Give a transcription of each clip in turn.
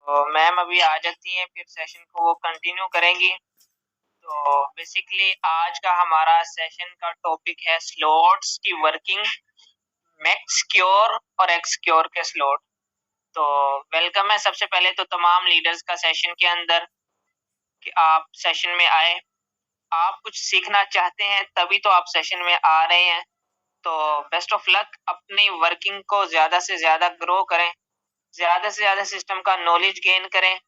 तो मैम अभी आ जाती हैं, फिर सेशन को वो कंटिन्यू करेंगी। तो बेसिकली आज का हमारा सेशन का टॉपिक है स्लॉट्स की वर्किंग, मैक्सक्योर और एक्सक्योर के स्लॉट। तो वेलकम है सबसे पहले तो तमाम लीडर्स का सेशन के अंदर कि आप सेशन में आए। आप कुछ सीखना चाहते हैं तभी तो आप सेशन में आ रहे हैं। तो बेस्ट ऑफ लक, अपनी वर्किंग को ज़्यादा से ज़्यादा ग्रो करें, ज़्यादा से ज़्यादा सिस्टम का नॉलेज गेन करें,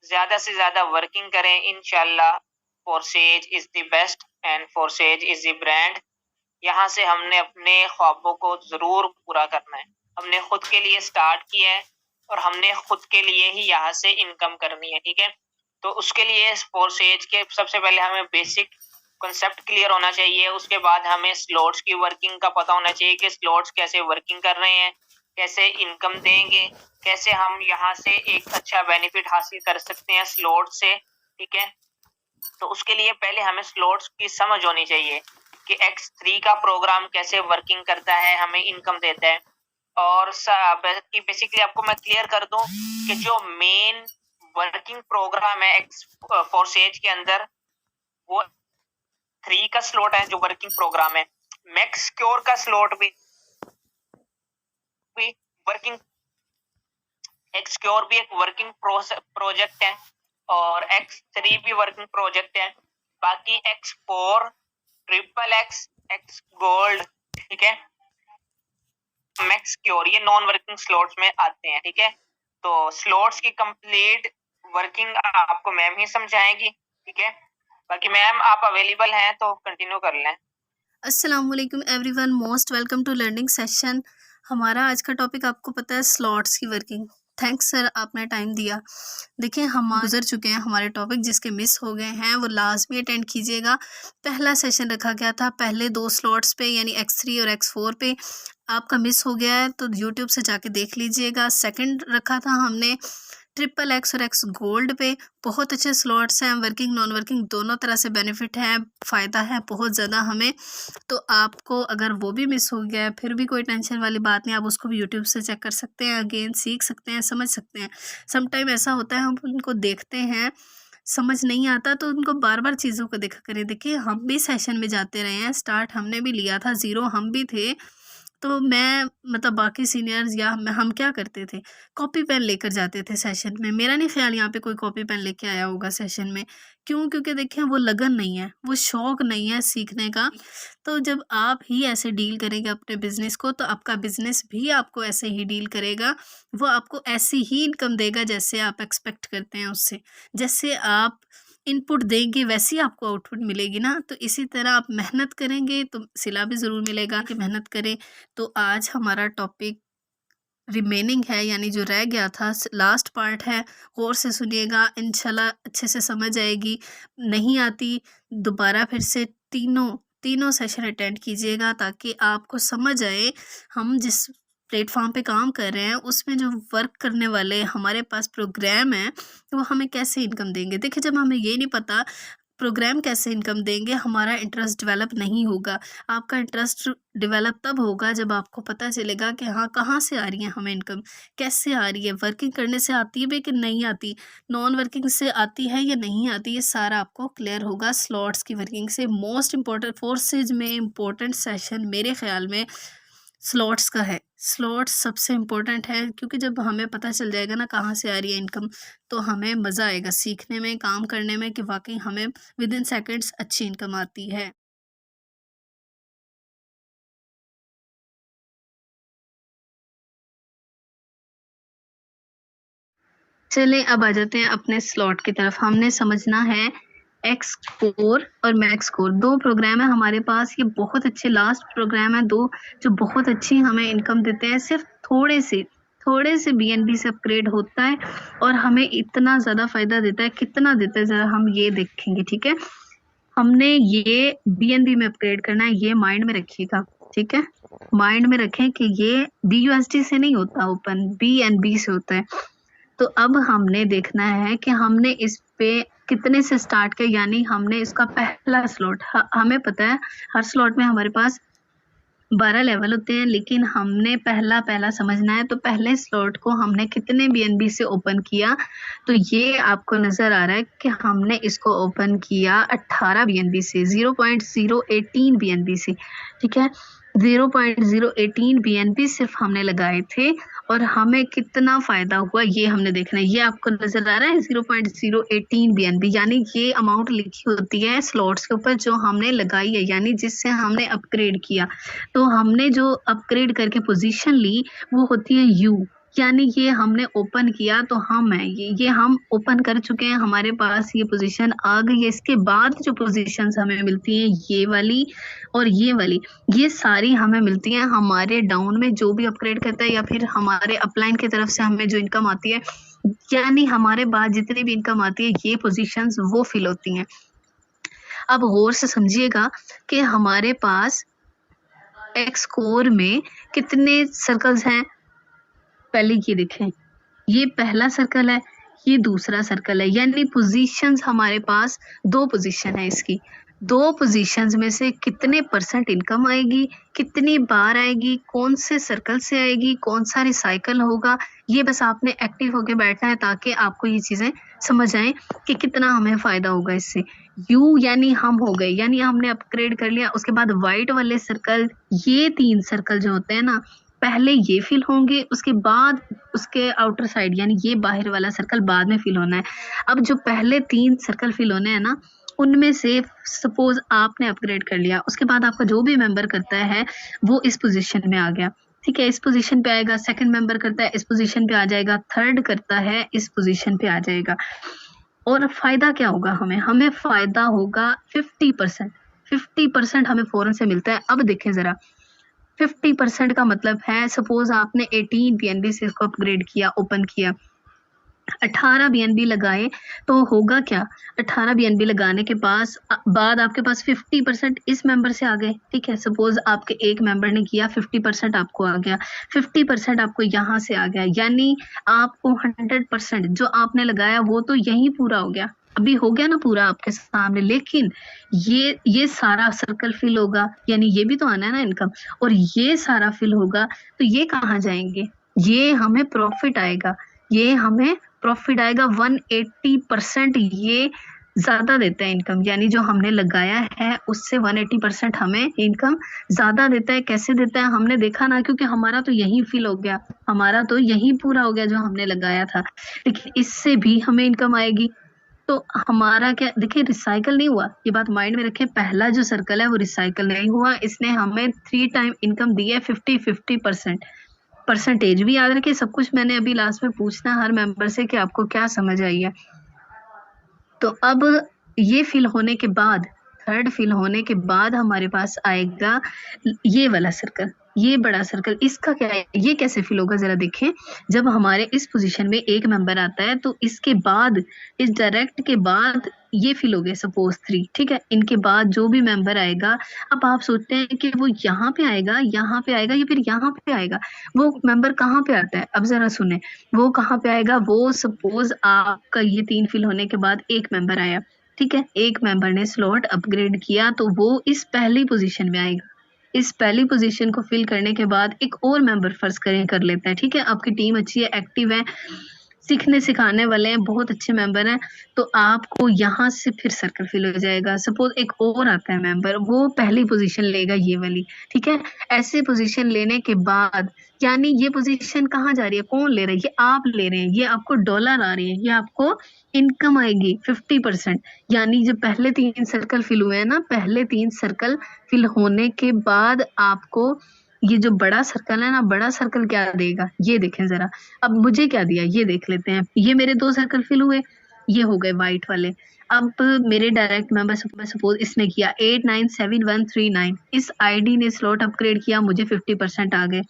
ज़्यादा से ज़्यादा वर्किंग करें। इंशाल्लाह Forsage is the best and Forsage is the brand. यहाँ से हमने अपने ख्वाबों को ज़रूर पूरा करना है। हमने खुद के लिए स्टार्ट किया है और हमने खुद के लिए ही यहाँ से इनकम करनी है, ठीक है। तो उसके लिए फोरसेज के सबसे पहले हमें बेसिक कॉन्सेप्ट क्लियर होना चाहिए। उसके बाद हमें स्लॉट्स की वर्किंग का पता होना चाहिए कि स्लॉट्स कैसे वर्किंग कर रहे हैं, कैसे इनकम देंगे, कैसे हम यहाँ से एक अच्छा बेनिफिट हासिल कर सकते हैं स्लॉट से, ठीक है। तो उसके लिए पहले हमें स्लॉट्स की समझ होनी चाहिए कि X3 का प्रोग्राम कैसे वर्किंग करता है, हमें इनकम देता है। और बेसिकली आपको मैं क्लियर कर दूं कि जो मेन वर्किंग प्रोग्राम है फोरसेज के अंदर, वो 3 का स्लॉट है जो वर्किंग प्रोग्राम है। मैक्सक्योर का स्लॉट भी वर्किंग, एक्सक्योर भी एक वर्किंग प्रोजेक्ट है और X3 भी वर्किंग प्रोजेक्ट है। बाकी X4, triple x, x gold, ठीक है, मैक्सक्योर, ये नॉन वर्किंग स्लॉट्स में आते हैं, ठीक है। तो स्लॉट्स की कंप्लीट वर्किंग आपको मैम ही समझाएंगी, ठीक है। बाकी मैम आप अवेलेबल हैं तो कंटिन्यू कर लें। अस्सलाम वालेकुम everyone, most welcome to learning session. हमारा आज का टॉपिक आपको पता है स्लॉट्स की वर्किंग। थैंक्स सर, आपने टाइम दिया। देखिए हम गुजर चुके हैं हमारे टॉपिक, जिसके मिस हो गए हैं वो लाजमी अटेंड कीजिएगा। पहला सेशन रखा गया था पहले 2 स्लॉट्स पे, यानी X3 और X4 पे। आपका मिस हो गया है तो यूट्यूब से जाके देख लीजिएगा। सेकंड रखा था हमने ट्रिपल एक्स और एक्स गोल्ड पे। बहुत अच्छे स्लॉट्स हैं, वर्किंग नॉन वर्किंग दोनों तरह से बेनिफिट है, फ़ायदा है बहुत ज़्यादा हमें। तो आपको अगर वो भी मिस हो गया है फिर भी कोई टेंशन वाली बात नहीं, आप उसको भी यूट्यूब से चेक कर सकते हैं, अगेन सीख सकते हैं, समझ सकते हैं। समटाइम ऐसा होता है हम उनको देखते हैं, समझ नहीं आता तो उनको बार बार चीज़ों को देखा करें। देखिए हम भी सेशन में जाते रहे हैं, स्टार्ट हमने भी लिया था, ज़ीरो हम भी थे। तो मैं मतलब बाकी सीनियर्स या हम क्या करते थे, कॉपी पेन लेकर जाते थे सेशन में। मेरा नहीं ख्याल यहाँ पे कोई कॉपी पेन लेके आया होगा सेशन में। क्यों? क्योंकि देखिए वो लगन नहीं है, वो शौक़ नहीं है सीखने का। तो जब आप ही ऐसे डील करेंगे अपने बिज़नेस को, तो आपका बिज़नेस भी आपको ऐसे ही डील करेगा। वो आपको ऐसी ही इनकम देगा जैसे आप एक्सपेक्ट करते हैं उससे। जैसे आप इनपुट देंगे वैसी आपको आउटपुट मिलेगी ना। तो इसी तरह आप मेहनत करेंगे तो सिला भी ज़रूर मिलेगा कि मेहनत करें। तो आज हमारा टॉपिक रिमेनिंग है, यानी जो रह गया था लास्ट पार्ट है। गौर से सुनिएगा, इंशाल्लाह अच्छे से समझ आएगी। नहीं आती दोबारा फिर से तीनों सेशन अटेंड कीजिएगा ताकि आपको समझ आए हम जिस प्लेटफॉर्म पे काम कर रहे हैं उसमें जो वर्क करने वाले हमारे पास प्रोग्राम है वो हमें कैसे इनकम देंगे। देखिए जब हमें ये नहीं पता प्रोग्राम कैसे इनकम देंगे, हमारा इंटरेस्ट डेवलप नहीं होगा। आपका इंटरेस्ट डेवलप तब होगा जब आपको पता चलेगा कि हाँ कहाँ से आ रही है हमें इनकम, कैसे आ रही है, वर्किंग करने से आती है भी कि नहीं आती, नॉन वर्किंग से आती है या नहीं आती। ये सारा आपको क्लियर होगा स्लॉट्स की वर्किंग से। मोस्ट इम्पॉर्टेंट फोर्सेज में इम्पोर्टेंट सेशन मेरे ख्याल में स्लॉट्स का है। स्लॉट्स सबसे इम्पोर्टेंट है क्योंकि जब हमें पता चल जाएगा ना कहाँ से आ रही है इनकम, तो हमें मज़ा आएगा सीखने में, काम करने में कि वाकई हमें विद इन सेकेंड्स अच्छी इनकम आती है। चलें अब आ जाते हैं अपने स्लॉट की तरफ। हमने समझना है X4 और मैक्सकोर, 2 प्रोग्राम है हमारे पास। ये बहुत अच्छे लास्ट प्रोग्राम है 2 जो बहुत अच्छी हमें इनकम देते हैं। सिर्फ थोड़े से BNB से अपग्रेड होता है और हमें इतना ज़्यादा फ़ायदा देता है। कितना देता है ज़रा हम ये देखेंगे, ठीक है। हमने ये BNB में अपग्रेड करना है, ये माइंड में रखिएगा, ठीक है। माइंड में रखें कि ये BUSD से नहीं होता ओपन, BNB से होता है। तो अब हमने देखना है कि हमने इस पे कितने से स्टार्ट किया, यानी हमने इसका पहला स्लॉट, हमें पता है हर स्लॉट में हमारे पास 12 लेवल होते हैं, लेकिन हमने पहला समझना है। तो पहले स्लॉट को हमने कितने बीएनबी से ओपन किया, तो ये आपको नजर आ रहा है कि हमने इसको ओपन किया 18 बीएनबी से, 0.018 बीएनबी से। ठीक है, 0.018 बीएनबी सिर्फ हमने लगाए थे और हमें कितना फायदा हुआ ये हमने देखना है। ये आपको नजर आ रहा है 0.018 बीएनबी, यानी ये अमाउंट लिखी होती है स्लॉट्स के ऊपर जो हमने लगाई है, यानी जिससे हमने अपग्रेड किया। तो हमने जो अपग्रेड करके पोजीशन ली वो होती है यू, यानी ये हमने ओपन किया तो हम है ये हम ओपन कर चुके हैं, हमारे पास ये पोजीशन आ गई है। इसके बाद जो पोजीशंस हमें मिलती हैं ये वाली और ये वाली, ये सारी हमें मिलती हैं हमारे डाउन में जो भी अपग्रेड करता है या फिर हमारे अपलाइन की तरफ से हमें जो इनकम आती है, यानी हमारे पास जितनी भी इनकम आती है ये पोजीशंस वो फिल होती हैं। अब गौर से समझिएगा कि हमारे पास एक्स कोर में कितने सर्कल्स हैं। पहले ये देखें, ये पहला सर्कल है, ये दूसरा सर्कल है, यानी पोजीशंस हमारे पास 2 पोजीशन है इसकी। 2 पोजीशंस में से कितने % इनकम आएगी, कितनी बार आएगी, कौन से सर्कल से आएगी, कौन सा रिसाइकल होगा, ये बस आपने एक्टिव होके बैठना है ताकि आपको ये चीजें समझ आए कि कितना हमें फायदा होगा इससे। यू यानी हम हो गए, यानी हमने अपग्रेड कर लिया। उसके बाद व्हाइट वाले सर्कल, ये 3 सर्कल जो होते हैं ना, पहले ये फिल होंगे, उसके बाद उसके आउटर साइड यानी ये बाहर वाला सर्कल बाद में फिल होना है। अब जो पहले 3 सर्कल फिल होने हैं ना, उनमें से सपोज आपने अपग्रेड कर लिया, उसके बाद आपका जो भी मेंबर करता है वो इस पोजीशन में आ गया। ठीक है, इस पोजीशन पे आएगा। सेकंड मेंबर करता है इस पोजीशन पे आ जाएगा, थर्ड करता है इस पोजीशन पे आ जाएगा। और फायदा क्या होगा हमें फायदा होगा 50%। 50% हमें फौरन से मिलता है। अब देखें जरा, 50% का मतलब है सपोज आपने 18 बीएनबी से इसको अपग्रेड किया, ओपन किया, 18 बीएनबी लगाए, तो होगा क्या, 18 बीएनबी लगाने के बाद आपके पास 50% इस मेंबर से आ गए। ठीक है, सपोज आपके एक मेंबर ने किया, 50% आपको आ गया, 50% आपको यहाँ से आ गया, यानी आपको 100% जो आपने लगाया वो तो यही पूरा हो गया, अभी हो गया ना पूरा आपके सामने। लेकिन ये सारा सर्कल फिल होगा, यानी ये भी तो आना है ना इनकम, और ये सारा फिल होगा, तो ये कहाँ जाएंगे, ये हमें प्रॉफिट आएगा, ये हमें प्रॉफिट आएगा 180%। ये ज्यादा देता है इनकम, यानी जो हमने लगाया है उससे 180% हमें इनकम ज्यादा देता है। कैसे देता है हमने देखा ना, क्योंकि हमारा तो यही फिल हो गया, हमारा तो यही पूरा हो गया जो हमने लगाया था, लेकिन इससे भी हमें इनकम आएगी। तो हमारा क्या, देखिए रिसाइकल नहीं हुआ, ये बात माइंड में रखें। पहला जो सर्कल है वो रिसाइकल नहीं हुआ, इसने हमें 3 टाइम इनकम दी है 50-50%। परसेंटेज भी याद रखिए, सब कुछ मैंने अभी लास्ट में पूछना हर मेंबर से कि आपको क्या समझ आई है। तो अब ये फिल होने के बाद, थर्ड फिल होने के बाद हमारे पास आएगा ये वाला सर्कल, ये बड़ा सर्कल। इसका क्या है, ये कैसे फिल होगा जरा देखें। जब हमारे इस पोजीशन में एक मेंबर आता है तो इसके बाद, इस डायरेक्ट के बाद ये फिल हो गए सपोज 3। ठीक है, इनके बाद जो भी मेंबर आएगा, अब आप सोचते हैं कि वो यहाँ पे आएगा, यहाँ पे आएगा या फिर यहाँ पे आएगा, वो मेंबर कहाँ पे आता है, अब जरा सुने, वो कहाँ पे आएगा। वो सपोज आपका ये 3 फिल होने के बाद एक मेंबर आया, ठीक है, एक मेंबर ने स्लॉट अपग्रेड किया, तो वो इस पहली पोजीशन में आएगा। इस पहली पोजीशन को फिल करने के बाद एक और मेंबर फर्ज करें कर लेता है। ठीक है, आपकी टीम अच्छी है, एक्टिव है, सीखने सिखाने वाले हैं, बहुत अच्छे मेंबर हैं, तो आपको यहाँ से फिर सर्कल फिल हो जाएगा। सपोज एक और आता है मेंबर, वो पहली पोजीशन लेगा ये वाली। ठीक है, ऐसे पोजीशन लेने के बाद, यानी ये पोजीशन कहाँ जा रही है, कौन ले रहा है, ये आप ले रहे हैं, ये आपको डॉलर आ रही है, ये आपको इनकम आएगी 50%। यानी जो पहले 3 सर्कल फिल हुए हैं ना, पहले 3 सर्कल फिल होने के बाद आपको ये जो बड़ा सर्कल है ना, बड़ा सर्कल क्या देगा, ये देखें जरा। अब मुझे क्या दिया ये देख लेते हैं। ये मेरे 2 सर्कल फिल हुए, ये हो गए व्हाइट वाले। अब मेरे डायरेक्ट मेंबर सपोज इसने किया 897139, इस आईडी ने स्लॉट अपग्रेड किया, मुझे 50% आ गए।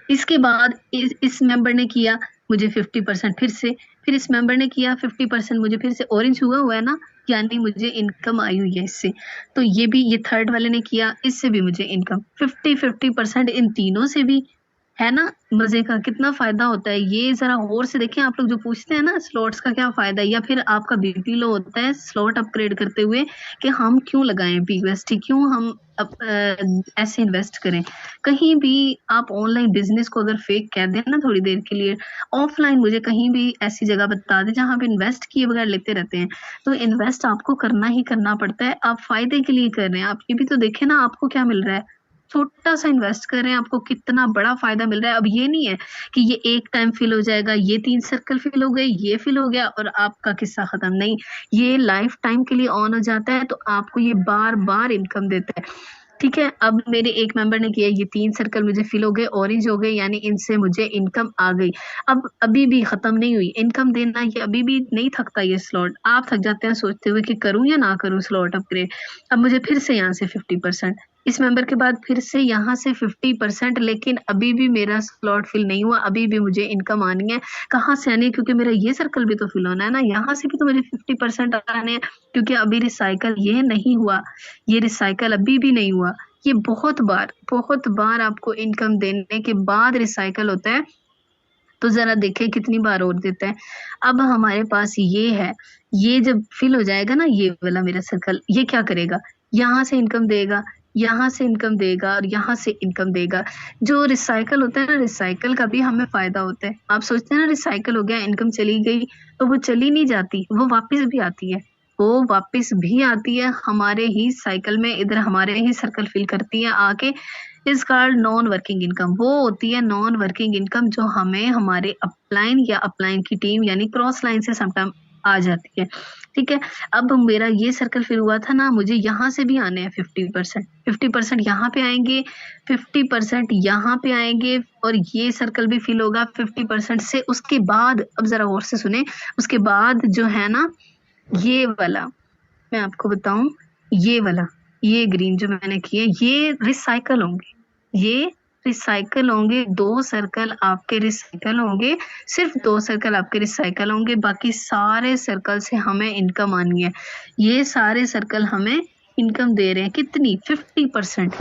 इसके बाद इस मेंबर ने किया, मुझे 50% फिर इस मेंबर ने किया 50%, मुझे फिर से ऑरेंज हुआ है ना, यानी मुझे इनकम आई हुई है इससे। तो ये भी, ये थर्ड वाले ने किया, इससे भी मुझे इनकम 50-50% इन तीनों से भी है ना, मजे का कितना फायदा होता है। ये जरा गौर से देखें, आप लोग जो पूछते हैं ना स्लॉट्स का क्या फायदा है, या फिर आपका बीपी लो होता है स्लॉट अपग्रेड करते हुए कि हम क्यों लगाएं पीयूएसटी, क्यों हम ऐसे इन्वेस्ट करें। कहीं भी आप ऑनलाइन बिजनेस को अगर फेक कह दें ना थोड़ी देर के लिए, ऑफलाइन मुझे कहीं भी ऐसी जगह बता दें जहां पे इन्वेस्ट किए बगैर लेते रहते हैं, तो इन्वेस्ट आपको करना ही करना पड़ता है। आप फायदे के लिए कर रहे हैं, आप ये भी तो देखें ना आपको क्या मिल रहा है। छोटा सा इन्वेस्ट कर रहे हैं, आपको कितना बड़ा फायदा मिल रहा है। अब ये नहीं है कि ये एक टाइम फिल हो जाएगा, ये 3 सर्कल फिल हो गए, ये फिल हो गया और आपका किस्सा खत्म। नहीं, ये लाइफ टाइम के लिए ऑन हो जाता है, तो आपको ये बार बार इनकम देता है। ठीक है, अब मेरे एक मेंबर ने किया, ये 3 सर्कल मुझे फिल हो गए, ऑरेंज हो गए, यानी इनसे मुझे इनकम आ गई। अब अभी भी खत्म नहीं हुई इनकम देना, ये अभी भी नहीं थकता ये स्लॉट। आप थक जाते हैं सोचते हुए कि करूं या ना करूं स्लॉट अपग्रेड। अब मुझे फिर से यहाँ से 50%, इस मेंबर के बाद फिर से यहाँ से 50%, लेकिन अभी भी मेरा स्लॉट फिल नहीं हुआ, अभी भी मुझे इनकम आनी है। कहाँ से आनी है, क्योंकि मेरा ये सर्कल भी तो फिल होना है ना, यहाँ से भी तो मुझे 50% आने हैं, क्योंकि अभी रिसाइकल ये नहीं हुआ, ये रिसाइकल अभी भी नहीं हुआ। ये बहुत बार आपको इनकम देने के बाद रिसाइकल होता है। तो जरा देखें कितनी बार और देता है। अब हमारे पास ये है, ये जब फिल हो जाएगा ना ये वाला मेरा सर्कल, ये क्या करेगा, यहाँ से इनकम देगा, यहाँ से इनकम देगा और यहाँ से इनकम देगा। जो रिसाइकल होता है ना, रिसाइकल का भी हमें फायदा होता है। आप सोचते हैं ना रिसाइकल हो गया, इनकम चली गई, तो वो चली नहीं जाती, वो वापस भी आती है। वो वापस भी आती है हमारे ही साइकिल में, इधर हमारे ही सर्कल फिल करती है आके। Is called non working income. वो होती है नॉन वर्किंग इनकम जो हमें हमारे अपलाइन या अपलाइन की टीम यानी क्रॉस लाइन से समटाइम आ जाती है। ठीक है, अब मेरा ये सर्कल फिल हुआ था ना, मुझे यहाँ से भी आने हैं 50%, 50% यहाँ पे आएंगे, 50% यहाँ पे आएंगे, और ये सर्कल भी फिल होगा 50% से। उसके बाद अब जरा गौर से सुने, उसके बाद जो है ना ये वाला, मैं आपको बताऊं, ये वाला, ये ग्रीन जो मैंने किए, ये रिसाइकल होंगे, ये रिसाइकल होंगे। 2 सर्कल आपके रिसाइकल होंगे, सिर्फ 2 सर्कल आपके रिसाइकल होंगे, बाकी सारे सर्कल से हमें इनकम आनी है। ये सारे सर्कल हमें इनकम दे रहे हैं कितनी, 50%।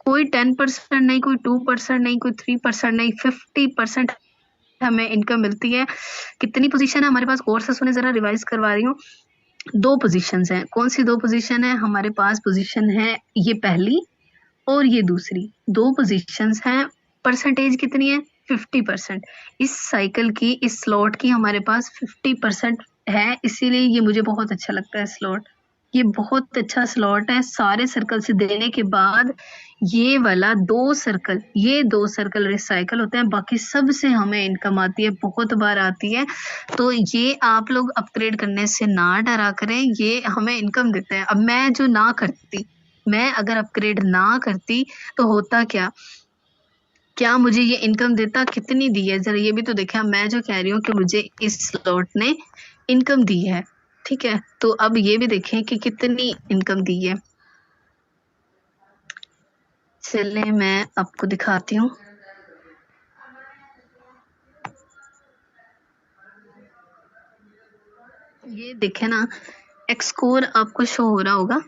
कोई 10% नहीं, कोई 2% नहीं, कोई 3% नहीं, 50% हमें इनकम मिलती है। कितनी पोजीशन है हमारे पास, गौर से सुने, जरा रिवाइज करवा रही हूँ। 2 पोजीशंस हैं। कौन सी 2 पोजीशन है हमारे पास, पोजीशन है ये पहली और ये दूसरी, 2 पोजीशंस हैं। परसेंटेज कितनी है, 50%। इस साइकिल की, इस स्लॉट की हमारे पास 50% है, इसीलिए ये मुझे बहुत अच्छा लगता है स्लॉट। ये बहुत अच्छा स्लॉट है। सारे सर्कल से देने के बाद ये वाला 2 सर्कल, ये 2 सर्कल रिसाइकल होते हैं, बाकी सब से हमें इनकम आती है, बहुत बार आती है। तो ये आप लोग अपग्रेड करने से ना डरा करें, ये हमें इनकम देता है। अब मैं जो ना करती, मैं अगर अपग्रेड ना करती तो होता क्या, क्या मुझे ये इनकम देता, कितनी दी है जरा ये भी तो देखा। मैं जो कह रही हूँ कि मुझे इस स्लॉट ने इनकम दी है, ठीक है, तो अब ये भी देखें कि कितनी इनकम दी है। चले मैं आपको दिखाती हूँ। ये देखे ना, एक्सकोर आपको शो हो रहा होगा,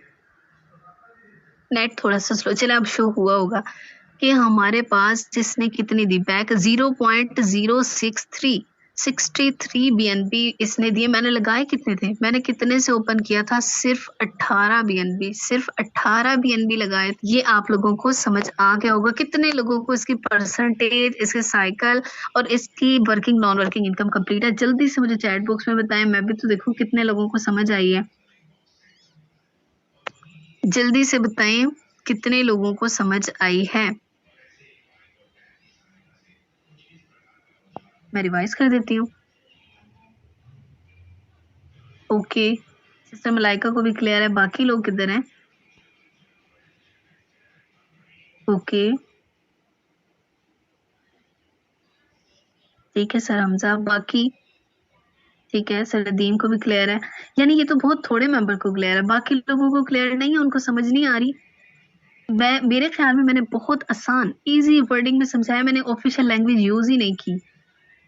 नेट थोड़ा सा स्लो चले, अब शो हुआ होगा कि हमारे पास जिसने कितनी दी बैक, 0.063 BNB इसने दिए। मैंने लगाए कितने थे, मैंने कितने से ओपन किया था, सिर्फ 18 BNB, सिर्फ 18 BNB लगाए। ये आप लोगों को समझ आ गया होगा कितने लोगों को इसकी परसेंटेज, इसके साइकिल और इसकी working non working income complete है। जल्दी से मुझे चैट बॉक्स में बताएं, मैं भी तो देखूं कितने लोगों को समझ आई है। जल्दी से बताएं कितने लोगों को समझ आई है। मैं रिवाइज कर देती हूँ। ओके, सिस्टर मलाइका को भी क्लियर है, बाकी लोग किधर हैं? ओके ठीक है सर हमजा, बाकी ठीक है सर नदीम को भी क्लियर है। यानी ये तो बहुत थोड़े मेंबर को क्लियर है, बाकी लोगों को क्लियर नहीं है, उनको समझ नहीं आ रही। मेरे ख्याल में मैंने बहुत आसान इजी वर्डिंग में समझाया, मैंने ऑफिशियल लैंग्वेज यूज ही नहीं की,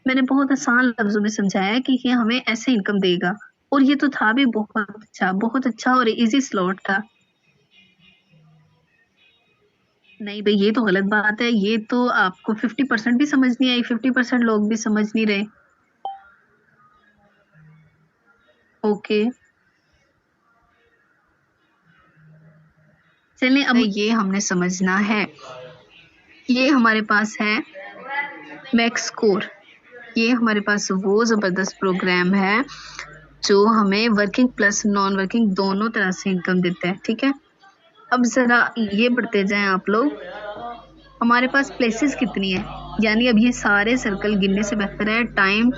मैंने बहुत आसान लफ्जों में समझाया कि ये हमें ऐसे इनकम देगा, और ये तो था भी बहुत अच्छा और इजी स्लॉट था। नहीं भाई, ये तो गलत बात है। ये तो आपको 50% भी समझ नहीं आई, 50% लोग भी समझ नहीं रहे। ओके, चलिए अब ये हमने समझना है। ये हमारे पास है मैक्स स्कोर। ये हमारे पास वो जबरदस्त प्रोग्राम है जो हमें वर्किंग प्लस नॉन वर्किंग दोनों तरह से इनकम देता है। ठीक है, अब जरा ये बढ़ते जाएं आप लोग। हमारे पास प्लेसेस कितनी है, यानी अब ये सारे सर्कल गिनने से बेहतर है, टाइम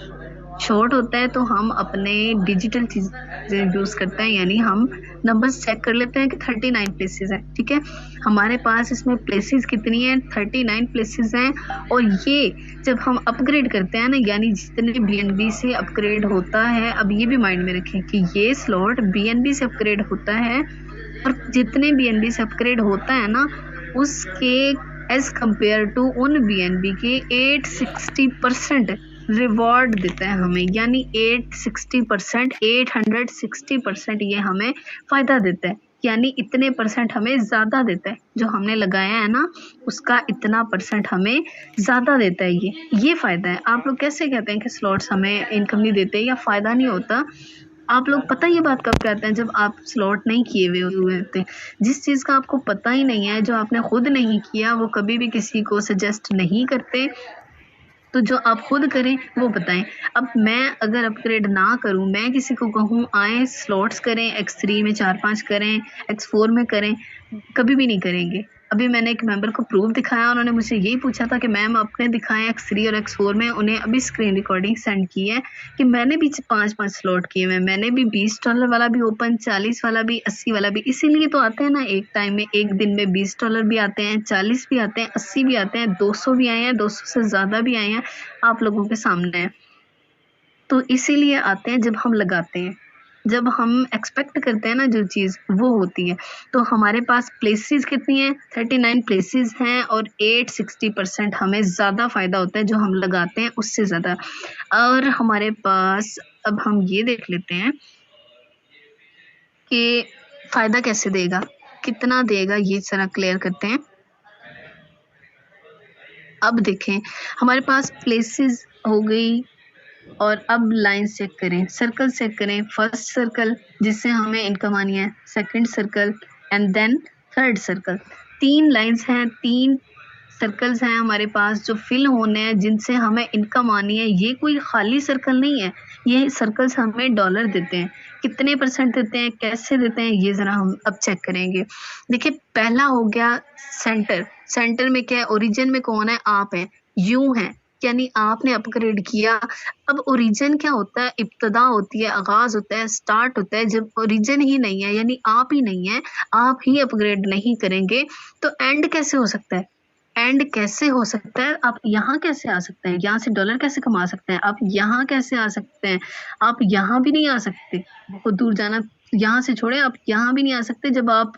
शॉर्ट होता है तो हम अपने डिजिटल चीजें यूज करते हैं, यानी हम नंबर्स चेक कर लेते हैं कि 39 प्लेसेस है। ठीक है, हमारे पास इसमें प्लेसेस कितनी है, 39 प्लेसेस हैं। और ये जब हम अपग्रेड करते हैं ना, यानी जितने BNB से अपग्रेड होता है, अब ये भी माइंड में रखें कि ये स्लॉट BNB से अपग्रेड होता है, और जितने BNB से अपग्रेड होता है ना, उसके एज कंपेयर टू उन BNB के 860% रिवॉर्ड देता है हमें, यानी 860%, 860% ये हमें फायदा देता है, यानी इतने परसेंट हमें ज्यादा देता है। जो हमने लगाया है ना, उसका इतना परसेंट हमें ज्यादा देता है। ये फायदा है। आप लोग कैसे कहते हैं कि स्लॉट्स हमें इनकम नहीं देते या फायदा नहीं होता? आप लोग पता ये बात कब कहते हैं, जब आप स्लॉट नहीं किए हुए होते। जिस चीज़ का आपको पता ही नहीं है, जो आपने खुद नहीं किया, वो कभी भी किसी को सजेस्ट नहीं करते। तो जो आप खुद करें वो बताएं। अब मैं अगर अपग्रेड ना करूं, मैं किसी को कहूं आए स्लॉट्स करें, X3 में 4-5 करें, X4 में करें, कभी भी नहीं करेंगे। अभी मैंने एक मेंबर को प्रूफ दिखाया, उन्होंने मुझसे यही पूछा था कि मैम अपने दिखाएं X3 और X4 में। उन्हें अभी स्क्रीन रिकॉर्डिंग सेंड की है कि मैंने भी 5-5 स्लॉट किए हुए, मैंने भी $20 वाला भी ओपन, 40 वाला भी, 80 वाला भी। इसीलिए तो आते हैं ना एक टाइम में, एक दिन में $20 भी आते हैं, 40 भी आते हैं, 80 भी आते हैं, 200 भी आए हैं, 200 से ज़्यादा भी आए हैं, आप लोगों के सामने है। तो इसीलिए आते हैं जब हम लगाते हैं, जब हम एक्सपेक्ट करते हैं ना जो चीज़, वो होती है। तो हमारे पास प्लेसेस कितनी है, 39 प्लेसेस हैं, और 860% हमें ज़्यादा फ़ायदा होता है जो हम लगाते हैं उससे ज़्यादा। और हमारे पास अब हम ये देख लेते हैं कि फ़ायदा कैसे देगा, कितना देगा, ये जरा क्लियर करते हैं। अब देखें, हमारे पास प्लेसेस हो गई, और अब लाइन चेक करें, सर्कल चेक करें। फर्स्ट सर्कल जिससे हमें इनकम आनी है, second circle, and then third circle. 3 lines हैं, 3 सर्कल्स हैं हमारे पास जो फिल होने हैं, जिनसे हमें इनकम आनी है। ये कोई खाली सर्कल नहीं है, ये सर्कल्स हमें डॉलर देते हैं। कितने परसेंट देते हैं, कैसे देते हैं, ये जरा हम अब चेक करेंगे। देखिए, पहला हो गया सेंटर। सेंटर में क्या है, ओरिजिन में कौन है, आप है, यू है, यानी आपने अपग्रेड किया। अब ओरिजिन क्या होता है, इब्तदा होती है, आगाज होता है, स्टार्ट होता है। जब ओरिजिन ही नहीं है, यानी आप ही नहीं है, आप ही अपग्रेड नहीं करेंगे, तो एंड कैसे हो सकता है, एंड कैसे हो सकता है? आप यहाँ कैसे आ सकते हैं, यहाँ से डॉलर कैसे कमा सकते हैं, आप यहाँ कैसे आ सकते हैं? आप यहाँ भी नहीं आ सकते, बहुत दूर जाना, यहाँ से छोड़े, आप यहाँ भी नहीं आ सकते जब आप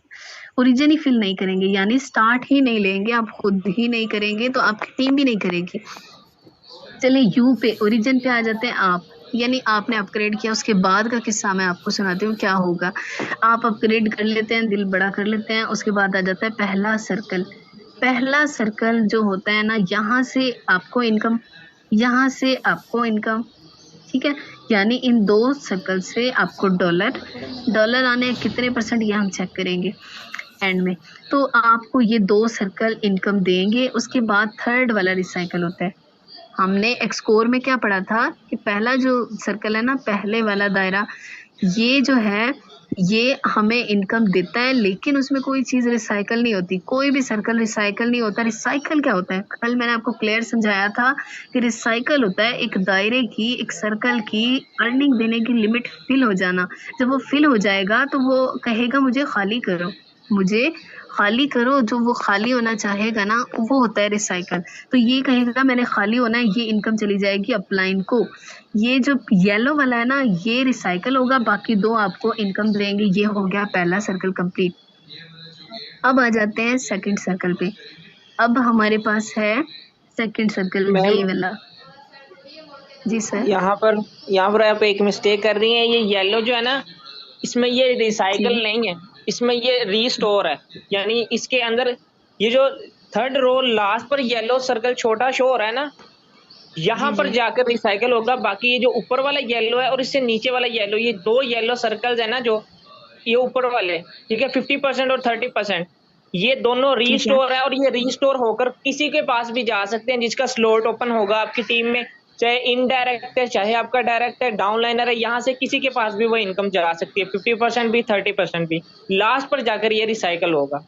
ओरिजिन ही फिल नहीं करेंगे, यानी स्टार्ट ही नहीं लेंगे, आप खुद ही नहीं करेंगे, तो आपकी टीम भी नहीं करेगी। चले यू पे, ओरिजिन पे आ जाते हैं आप, यानी आपने अपग्रेड किया। उसके बाद का किस्सा मैं आपको सुनाती हूँ क्या होगा। आप अपग्रेड कर लेते हैं, दिल बड़ा कर लेते हैं, उसके बाद आ जाता है पहला सर्कल। पहला सर्कल जो होता है ना, यहाँ से आपको इनकम, यहाँ से आपको इनकम, ठीक है, यानी इन 2 सर्कल से आपको डॉलर आने कितने परसेंट, ये हम चेक करेंगे एंड में। तो आपको ये 2 सर्कल इनकम देंगे। उसके बाद थर्ड वाला रिसाइकल होता है। हमने एक्सकोर में क्या पढ़ा था कि पहला जो सर्कल है ना, पहले वाला दायरा, ये जो है ये हमें इनकम देता है, लेकिन उसमें कोई चीज़ रिसाइकल नहीं होती, कोई भी सर्कल रिसाइकल नहीं होता। रिसाइकल क्या होता है, कल मैंने आपको क्लियर समझाया था कि रिसाइकल होता है एक दायरे की, एक सर्कल की अर्निंग देने की लिमिट फिल हो जाना। जब वो फिल हो जाएगा तो वो कहेगा मुझे खाली करो, मुझे खाली करो। जो वो खाली होना चाहेगा ना, वो होता है रिसाइकल। तो ये कहेगा मैंने खाली होना है, ये इनकम चली जाएगी अपलाइन को। ये जो येलो वाला है ना, ये रिसाइकल होगा, बाकी 2 आपको इनकम देंगे। ये हो गया पहला सर्कल कंप्लीट। अब आ जाते हैं सेकंड सर्कल पे। अब हमारे पास है सेकंड सर्कल, बी वाला। जी सर। यहाँ पर आप एक मिस्टेक कर रही हैं। ये येलो जो है ना, इसमें ये रिसाइकल नहीं है, इसमें ये रीस्टोर है। यानी इसके अंदर ये जो थर्ड रो लास्ट पर येलो सर्कल छोटा शो हो रहा है ना, यहाँ जी पर जी जाकर रिसाइकल होगा। बाकी ये जो ऊपर वाला येलो है और इससे नीचे वाला येलो, ये दो येलो सर्कल्स है ना, जो ये ऊपर वाले, ठीक है, 50% और 30%, ये दोनों ठीक है। रीस्टोर है और ये रीस्टोर होकर किसी के पास भी जा सकते हैं जिसका स्लॉट ओपन होगा आपकी टीम में, चाहे इनडायरेक्ट है चाहे आपका डायरेक्ट है, डाउनलाइनर है, यहाँ से किसी के पास भी वो इनकम जा सकती है, 50% भी 30% भी, लास्ट पर जाकर ये रिसाइकल होगा।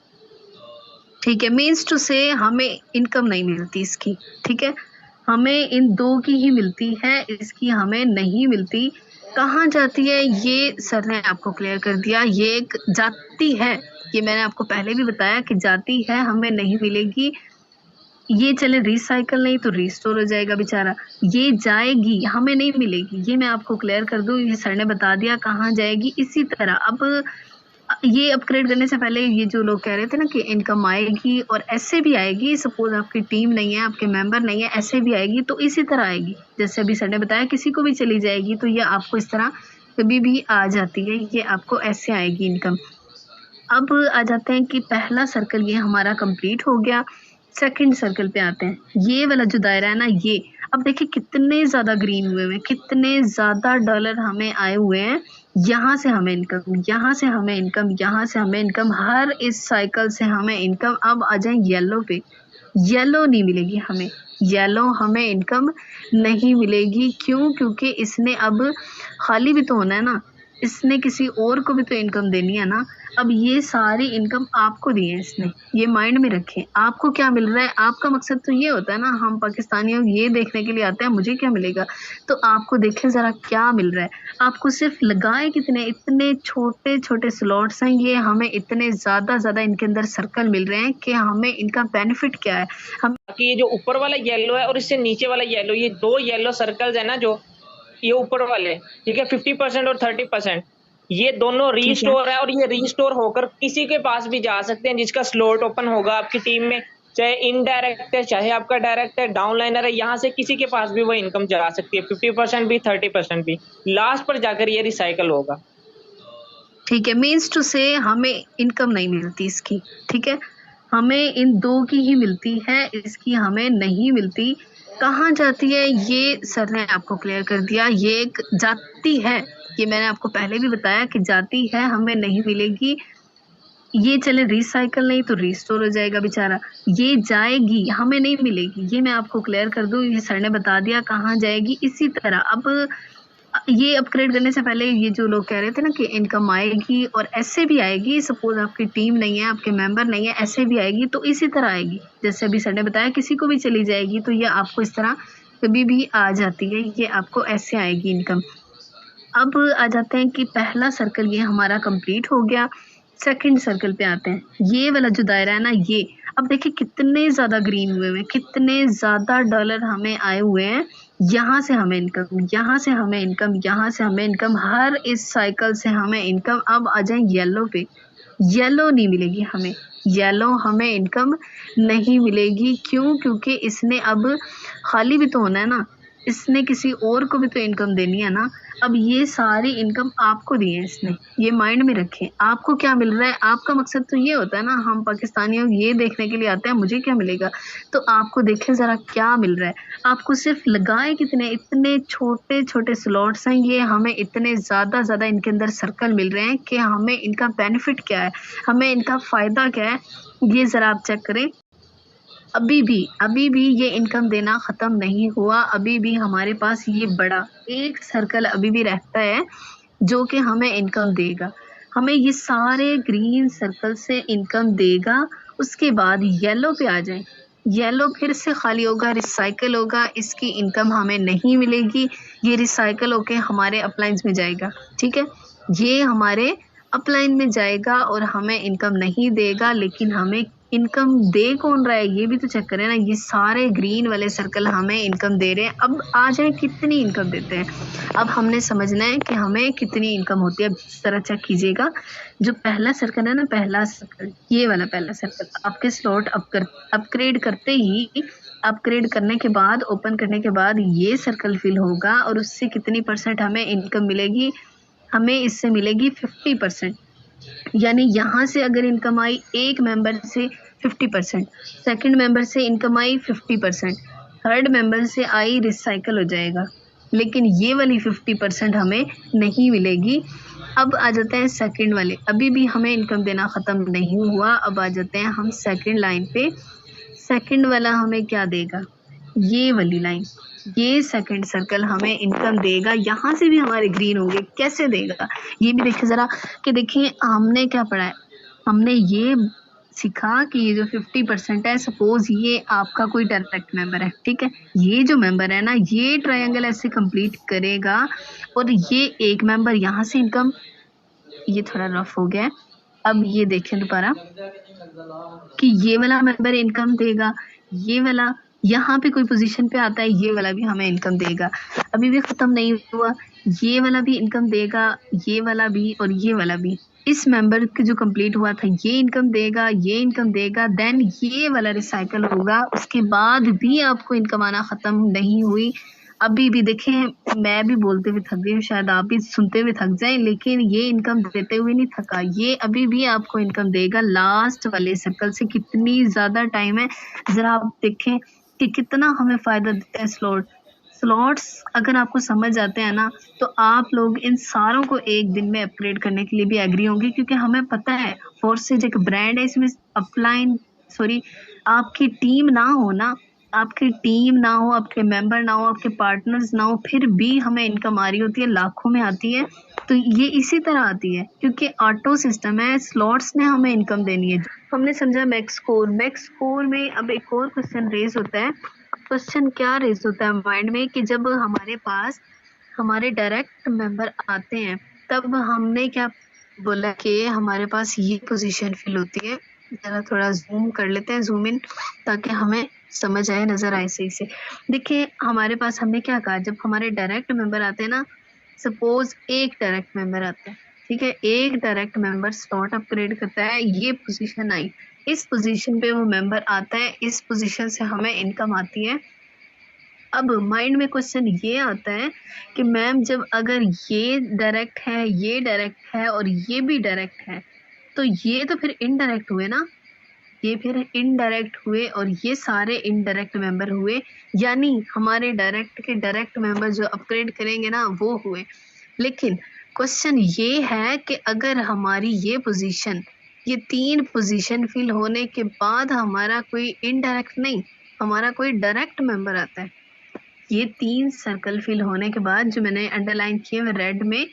ठीक है, मीन्स टू से हमें इनकम नहीं मिलती इसकी, ठीक है, हमें इन दो की ही मिलती है, इसकी हमें नहीं मिलती। कहाँ जाती है ये सर ने आपको क्लियर कर दिया, ये एक जाती है, ये मैंने आपको पहले भी बताया कि जाती है, हमें नहीं मिलेगी। ये चले रिसाइकल नहीं तो रिस्टोर हो जाएगा बेचारा, ये जाएगी हमें नहीं मिलेगी, ये मैं आपको क्लियर कर दूं, ये सर ने बता दिया कहाँ जाएगी। इसी तरह अब ये अपग्रेड करने से पहले ये जो लोग कह रहे थे ना कि इनकम आएगी और ऐसे भी आएगी, सपोज आपकी टीम नहीं है, आपके मेंबर नहीं है, ऐसे भी आएगी, तो इसी तरह आएगी जैसे अभी सर ने बताया, किसी को भी चली जाएगी तो ये आपको इस तरह कभी भी आ जाती है, ये आपको ऐसे आएगी इनकम। अब आ जाते हैं कि पहला सर्कल ये हमारा कंप्लीट हो गया, सेकंड सर्कल पे आते हैं। ये वाला जो दायरा है ना, ये अब देखिए कितने ज़्यादा ग्रीन हुए हैं, कितने ज़्यादा डॉलर हमें आए हुए हैं। यहाँ से हमें इनकम, यहाँ से हमें इनकम, यहाँ से हमें इनकम, हर इस साइकिल से हमें इनकम। अब आ जाए येलो पे, येलो नहीं मिलेगी हमें, येलो हमें इनकम नहीं मिलेगी। क्यों? क्योंकि इसने अब खाली भी तो होना है ना, इसने किसी और को भी तो इनकम देनी है ना। अब ये सारी इनकम आपको दी है इसने, ये माइंड में रखें। आपको क्या मिल रहा है, आपका मकसद तो ये होता है ना, हम पाकिस्तानियों ये देखने के लिए आते हैं मुझे क्या मिलेगा, तो आपको देखें ज़रा क्या मिल रहा है। आपको सिर्फ लगाए कितने, इतने छोटे छोटे स्लॉट्स हैं ये, हमें इतने ज़्यादा इनके अंदर सर्कल मिल रहे हैं कि हमें इनका बेनिफिट क्या है। हम बाकी ये जो ऊपर वाला येलो है और इससे नीचे वाला येलो, ये दो येलो सर्कल्स है ना, जो ये ऊपर वाले, ठीक है, 50% और 30%, ये दोनों ठीक है। रीस्टोर है और ये रीस्टोर होकर किसी के पास भी जा सकते हैं जिसका स्लॉट ओपन होगा आपकी टीम में, चाहे इनडायरेक्ट है चाहे आपका डायरेक्ट है, डाउनलाइनर है, यहाँ से किसी के पास भी वो इनकम जा सकती है, 50% भी 30% भी, लास्ट पर जाकर ये रिसाइकल होगा। ठीक है, मीन्स टू से हमें इनकम नहीं मिलती इसकी, ठीक है, हमें इन दो की ही मिलती है, इसकी हमें नहीं मिलती। कहाँ जाती है ये सर ने आपको क्लियर कर दिया, ये एक जाती है, ये मैंने आपको पहले भी बताया कि जाती है, हमें नहीं मिलेगी। ये चले रिसाइकल नहीं तो रिस्टोर हो जाएगा बेचारा, ये जाएगी हमें नहीं मिलेगी, ये मैं आपको क्लियर कर दूं, ये सर ने बता दिया कहाँ जाएगी। इसी तरह अब ये अपग्रेड करने से पहले ये जो लोग कह रहे थे ना कि इनकम आएगी और ऐसे भी आएगी, सपोज आपकी टीम नहीं है, आपके मेंबर नहीं है, ऐसे भी आएगी, तो इसी तरह आएगी जैसे अभी सर ने बताया, किसी को भी चली जाएगी तो ये आपको इस तरह कभी भी आ जाती है, ये आपको ऐसे आएगी इनकम। अब आ जाते हैं कि पहला सर्कल ये हमारा कंप्लीट हो गया, सेकंड सर्कल पे आते हैं। ये वाला जो दायरा है ना, ये अब देखिए कितने ज़्यादा ग्रीन हुए हैं, कितने ज़्यादा डॉलर हमें आए हुए हैं। यहाँ से हमें इनकम, यहाँ से हमें इनकम, यहाँ से हमें इनकम, हर इस साइकिल से हमें इनकम। अब आ जाए येलो पे, येलो नहीं मिलेगी हमें, येलो हमें इनकम नहीं मिलेगी। क्यों? क्योंकि इसने अब खाली भी तो होना है ना, इसने किसी और को भी तो इनकम देनी है ना। अब ये सारी इनकम आपको दी है इसने, ये माइंड में रखें। आपको क्या मिल रहा है, आपका मकसद तो ये होता है ना, हम पाकिस्तानियों ये देखने के लिए आते हैं मुझे क्या मिलेगा, तो आपको देखें ज़रा क्या मिल रहा है। आपको सिर्फ लगाए कितने, इतने छोटे छोटे स्लॉट्स हैं ये, हमें इतने ज़्यादा इनके अंदर सर्कल मिल रहे हैं कि हमें इनका बेनिफिट क्या है, हमें इनका फ़ायदा क्या है, ये ज़रा आप चेक करें। अभी भी ये इनकम देना ख़त्म नहीं हुआ, अभी भी हमारे पास ये बड़ा एक सर्कल अभी भी रहता है जो कि हमें इनकम देगा, हमें ये सारे ग्रीन सर्कल से इनकम देगा। उसके बाद येलो पे आ जाए, येलो फिर से खाली होगा, रिसाइकल होगा, इसकी इनकम हमें नहीं मिलेगी, ये रिसाइकल होके हमारे अपलाइंस में जाएगा, ठीक है, ये हमारे अपलाइन में जाएगा और हमें इनकम नहीं देगा। लेकिन हमें इनकम दे कौन रहा है ये भी तो चेक करें ना, ये सारे ग्रीन वाले सर्कल हमें इनकम दे रहे हैं। अब आ जाए कितनी इनकम देते हैं, अब हमने समझना है कि हमें कितनी इनकम होती है। अब इस तरह चेक कीजिएगा, जो पहला सर्कल है ना, पहला सर्कल, ये वाला पहला सर्कल, आपके स्लॉट अपग्रेड करते ही, अपग्रेड करने के बाद, ओपन करने के बाद ये सर्कल फिल होगा और उससे कितनी % हमें इनकम मिलेगी, हमें इससे मिलेगी 50%। यानी यहाँ से अगर इनकम आई एक मेंबर से 50%, सेकंड मेंबर से इनकम आई 50%, थर्ड मेंबर से आई रिसाइकल हो जाएगा, लेकिन ये वाली 50% हमें नहीं मिलेगी। अब आ जाते हैं सेकंड वाले, अभी भी हमें इनकम देना ख़त्म नहीं हुआ। अब आ जाते हैं हम सेकंड लाइन पे। सेकंड वाला हमें क्या देगा, ये वाली लाइन, ये सेकंड सर्कल हमें इनकम देगा। यहाँ से भी हमारे ग्रीन होंगे, कैसे देगा ये भी देखिए ज़रा, कि देखिए हमने क्या पढ़ा है, हमने ये सीखा कि ये जो 50% है, सपोज ये आपका कोई डायरेक्ट मेंबर है, ठीक है, ये जो मेंबर है ना, ये ट्रायंगल ऐसे कंप्लीट करेगा और ये एक मेंबर यहाँ से इनकम, ये थोड़ा रफ हो गया है, अब ये देखें दोबारा कि ये वाला मेंबर इनकम देगा, ये वाला यहाँ पे कोई पोजीशन पे आता है, ये वाला भी हमें इनकम देगा। अभी भी ख़त्म नहीं हुआ, ये वाला भी इनकम देगा, ये वाला भी और ये वाला भी। इस मेंबर के जो कंप्लीट हुआ था ये इनकम देगा, ये इनकम देगा, देन ये वाला रिसाइकल होगा। उसके बाद भी आपको इनकम आना ख़त्म नहीं हुई। अभी भी देखें, मैं भी बोलते हुए थक गई हूँ, शायद आप भी सुनते हुए थक जाएं, लेकिन ये इनकम देते हुए नहीं थका, ये अभी भी आपको इनकम देगा। लास्ट वाले सर्कल से कितनी ज़्यादा टाइम है, ज़रा आप देखें कि कितना हमें फ़ायदा देता है स्लॉट्स। अगर आपको समझ आते हैं ना, तो आप लोग इन सारों को एक दिन में अपग्रेड करने के लिए भी एग्री होंगे, क्योंकि हमें पता है फोर्सेज एक ब्रांड है, इसमें आपकी टीम ना हो ना, आपकी टीम ना हो, आपके मेंबर ना हो, आपके पार्टनर्स ना हो, फिर भी हमें इनकम आ रही होती है, लाखों में आती है। तो ये इसी तरह आती है, क्योंकि ऑटो सिस्टम है, स्लॉट्स ने हमें इनकम देनी है। हमने समझा मैक्स स्कोर में अब एक और क्वेश्चन रेज होता है। क्वेश्चन क्या रेज होता है माइंड में, कि जब हमारे पास हमारे डायरेक्ट मेंबर आते हैं, तब हमने क्या बोला कि हमारे पास ये पोजीशन फिल होती है। ज़रा थोड़ा जूम कर लेते हैं, जूम इन, ताकि हमें समझ आए, नज़र आए सही से। देखिए हमारे पास हमने क्या कहा, जब हमारे डायरेक्ट मेंबर आते हैं ना, सपोज एक डायरेक्ट मेंबर आता है, ठीक है, एक डायरेक्ट मेंबर स्लॉट अपग्रेड करता है, ये पोजीशन आई, इस पोजीशन पे वो मेंबर आता है, इस पोजीशन से हमें इनकम आती है। अब माइंड में क्वेश्चन ये आता है कि मैम जब अगर ये डायरेक्ट है और ये भी डायरेक्ट है, तो ये तो फिर इनडायरेक्ट हुए ना, ये फिर इनडायरेक्ट हुए और ये सारे इनडायरेक्ट मेंबर हुए, यानी हमारे डायरेक्ट के डायरेक्ट मेंबर जो अपग्रेड करेंगे ना वो हुए। लेकिन क्वेश्चन ये है कि अगर हमारी ये पोजीशन, ये 3 पोजीशन फिल होने के बाद हमारा कोई इनडायरेक्ट नहीं, हमारा कोई डायरेक्ट मेंबर आता है, ये 3 सर्कल फिल होने के बाद, जो मैंने अंडरलाइन किए हुए रेड में,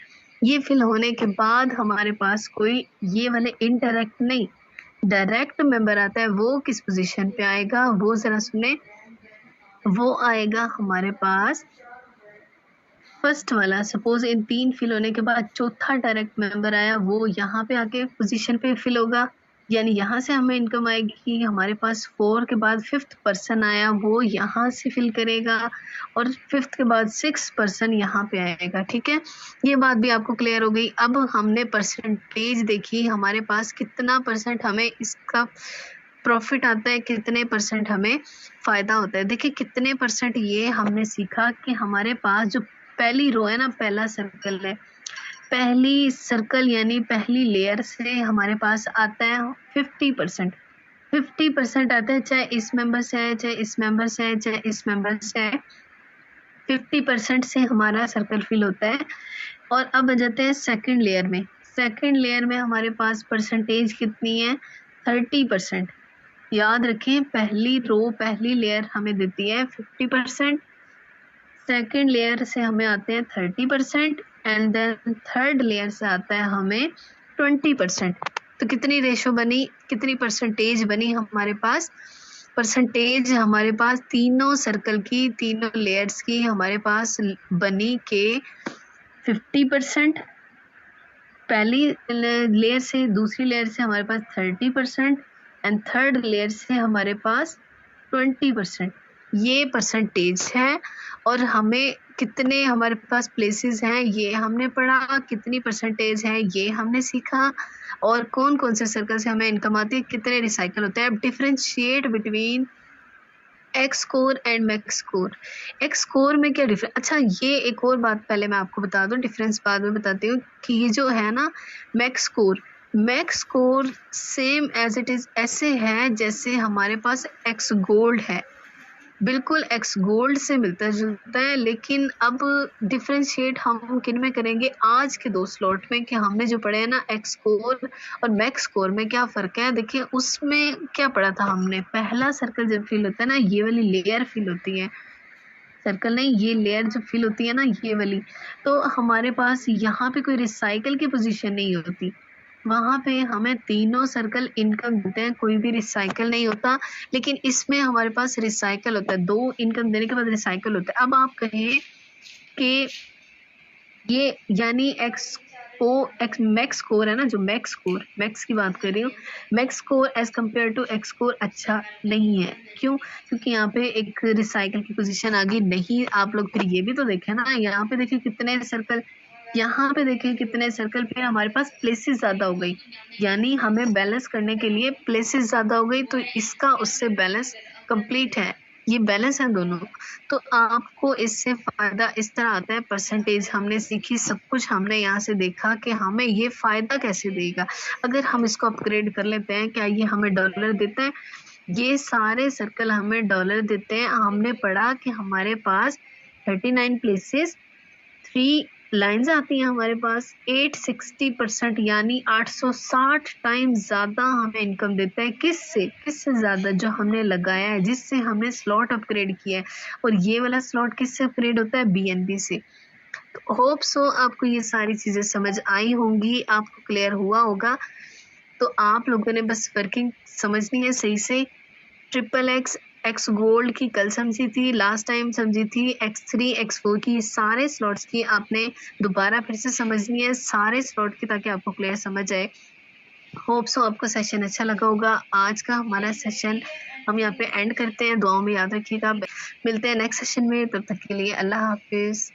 ये फिल होने के बाद हमारे पास कोई ये वाले इनडायरेक्ट नहीं, डायरेक्ट मेंबर आता है, वो किस पोजीशन पे आएगा, वो ज़रा सुने, वो आएगा हमारे पास फर्स्ट वाला। सपोज इन 3 फिल होने के बाद चौथा डायरेक्ट मेंबर आया, वो यहाँ पे आके पोजीशन पे फिल होगा, यानी यहाँ से हमें इनकम आएगी। हमारे पास 4 के बाद 5th पर्सन आया, वो यहाँ से फिल करेगा, और 5th के बाद 6th पर्सन यहाँ पे आएगा। ठीक है, ये बात भी आपको क्लियर हो गई। अब हमने परसेंटेज देखी, हमारे पास कितना परसेंट हमें इसका प्रॉफिट आता है, कितने परसेंट हमें फ़ायदा होता है। देखिए कितने परसेंट, ये हमने सीखा कि हमारे पास जो पहली रो है ना, पहला सर्कल है, पहली सर्कल यानी पहली लेयर से हमारे पास आता है 50%। 50% आता है, चाहे इस मेंबर से है, चाहे इस मेंबर से है, चाहे इस मेंबर से है, 50% से हमारा सर्कल फिल होता है। और अब आ जाते हैं सेकंड लेयर में। सेकंड लेयर में हमारे पास परसेंटेज कितनी है, 30%। याद रखें, पहली रो, पहली लेयर हमें देती है 50%, सेकंड लेयर से हमें आते हैं 30%, एंड देन थर्ड लेयर से आता है हमें 20%। तो कितनी रेशो बनी, कितनी परसेंटेज बनी हमारे पास, परसेंटेज हमारे पास तीनों सर्कल की, तीनों लेयर्स की हमारे पास बनी के 50% पहली लेयर से, दूसरी लेयर से हमारे पास 30%, एंड थर्ड लेयर से हमारे पास 20%। ये परसेंटेज है। और हमें कितने हमारे पास प्लेसेस हैं ये हमने पढ़ा, कितनी परसेंटेज है ये हमने सीखा, और कौन कौन से सर्कल से हमें इनकम आती है, कितने रिसाइकल होते हैं। अब differentiate between x score and max score. X score में क्या डिफरेंस, अच्छा ये एक और बात पहले मैं आपको बता दूं, डिफरेंस बाद में बताती हूँ, कि ये जो है ना max score, max score same as it is ऐसे है जैसे हमारे पास एक्स गोल्ड है, बिल्कुल एक्स गोल्ड से मिलता जुलता है। लेकिन अब डिफ्रेंशिएट हम किन में करेंगे आज के 2 स्लॉट में कि हमने जो पढ़े हैं ना एक्स स्कोर और मैक्स स्कोर में क्या फ़र्क है। देखिए उसमें क्या पढ़ा था हमने, पहला सर्कल जब फिल होता है ना ये वाली लेयर फिल होती है, सर्कल नहीं ये लेयर जो फिल होती है ना ये वाली, तो हमारे पास यहाँ पे कोई रिसाइकल की पोजीशन नहीं होती, वहाँ पे हमें तीनों सर्कल इनकम देते हैं, कोई भी रिसाइकल नहीं होता। लेकिन इसमें हमारे पास रिसाइकल होता है, 2 इनकम देने के बाद रिसाइकल होता है। अब आप कहें कि ये यानी एक्स मैक्स स्कोर है ना, जो मैक्स स्कोर मैक्स की बात कर रही हूँ, max score as compare to X score अच्छा नहीं है। क्यों? क्योंकि यहाँ पे एक रिसाइकल की पोजीशन आ गई नहीं। आप लोग फिर ये भी तो देखें ना, यहाँ पे देखिए कितने सर्कल, यहाँ पे देखें कितने सर्कल, फिर हमारे पास प्लेसेस ज़्यादा हो गई, यानी हमें बैलेंस करने के लिए प्लेसेस ज़्यादा हो गई, तो इसका उससे बैलेंस कंप्लीट है, ये बैलेंस है दोनों। तो आपको इससे फ़ायदा इस तरह आता है, परसेंटेज हमने सीखी, सब कुछ हमने यहाँ से देखा कि हमें ये फ़ायदा कैसे देगा। अगर हम इसको अपग्रेड कर लेते हैं, क्या ये हमें डॉलर देता है? ये सारे सर्कल हमें डॉलर देते हैं। हमने पढ़ा कि हमारे पास 39 प्लेसेस 3 लाइन्स आती हैं हमारे पास, 860% यानी 860 टाइम्स ज़्यादा हमें इनकम देता है। किससे ज़्यादा? जो हमने लगाया है, जिससे हमने स्लॉट अपग्रेड किया है। और ये वाला स्लॉट किससे अपग्रेड होता है? BNB से। तो होप सो आपको ये सारी चीज़ें समझ आई होंगी, आपको क्लियर हुआ होगा। तो आप लोगों ने बस वर्किंग समझनी है सही से। ट्रिपल एक्स गोल्ड की कल समझी थी, लास्ट टाइम समझी थी, X3 X4 की, सारे स्लॉट्स की आपने दोबारा फिर से समझनी है, सारे स्लॉट की, ताकि आपको क्लियर समझ आए। होप सो आपको सेशन अच्छा लगा होगा। आज का हमारा सेशन हम यहाँ पे एंड करते हैं। दुआओं में याद रखिएगा। मिलते हैं नेक्स्ट सेशन में, तब तक के लिए अल्लाह हाफिज़।